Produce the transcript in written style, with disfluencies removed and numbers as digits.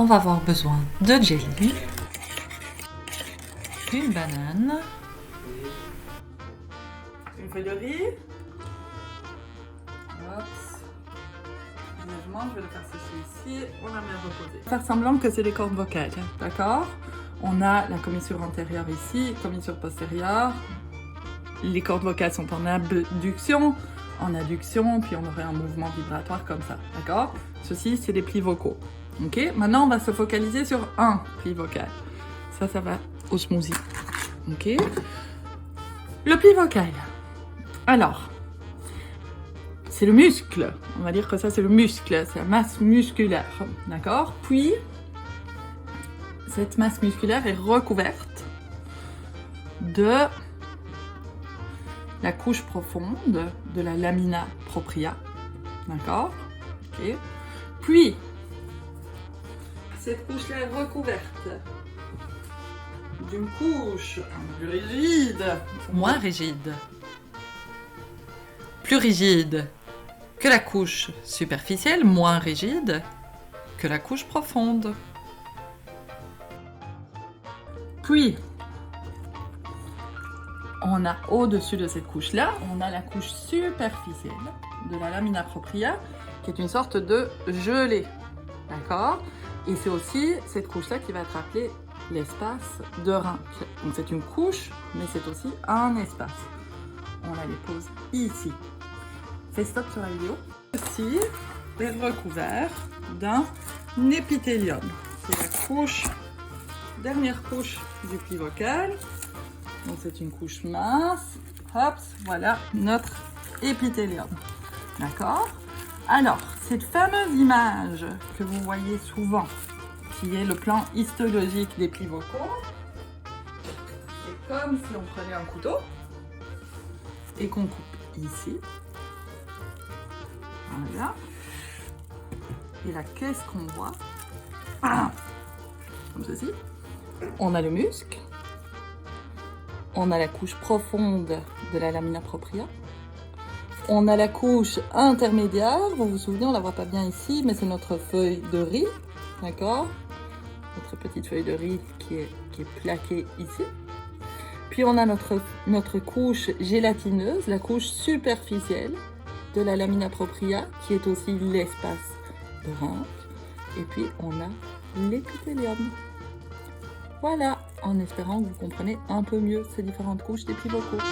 on va avoir besoin de jelly, une banane, une feuille de riz. Hop. Brièvement, je vais le faire sécher ici. On la met à reposer. Faire semblant que c'est des cordes vocales, d'accord? On a la commissure antérieure ici, commissure postérieure. Les cordes vocales sont en abduction, en adduction, puis on aurait un mouvement vibratoire comme ça, d'accord? Ceci, c'est des plis vocaux. Ok? Maintenant, on va se focaliser sur un pli vocal. Ça va au smoothie. Ok? Le pli vocal. Alors, c'est le muscle. On va dire que ça, c'est le muscle. C'est la masse musculaire. D'accord? Puis, cette masse musculaire est recouverte de la couche profonde de la lamina propria. D'accord? Ok. Puis, cette couche-là est recouverte d'une couche plus rigide. moins rigide, plus rigide que la couche superficielle, moins rigide que la couche profonde. Puis, on a au-dessus de cette couche-là, on a la couche superficielle de la lamina propria, qui est une sorte de gelée. D'accord? Et c'est aussi cette couche-là qui va être appelée l'espace de Rinck. Donc c'est une couche, mais c'est aussi un espace. On la dépose ici. Fais stop sur la vidéo. Ceci est recouvert d'un épithélium. C'est la couche, dernière couche du pli vocal. Donc c'est une couche mince. Hop, voilà notre épithélium. D'accord? Alors, cette fameuse image que vous voyez souvent, qui est le plan histologique des plis vocaux, c'est comme si on prenait un couteau et qu'on coupe ici. Voilà. Et là, qu'est-ce qu'on voit? Comme ceci. On a le muscle. On a la couche profonde de la lamina propria. On a la couche intermédiaire. Vous vous souvenez, on ne la voit pas bien ici, mais c'est notre feuille de riz. D'accord? Notre petite feuille de riz qui est plaquée ici. Puis on a notre couche gélatineuse, la couche superficielle de la lamina propria, qui est aussi l'espace de Rinck. Et puis on a l'épithélium. Voilà, en espérant que vous comprenez un peu mieux ces différentes couches des plis vocaux.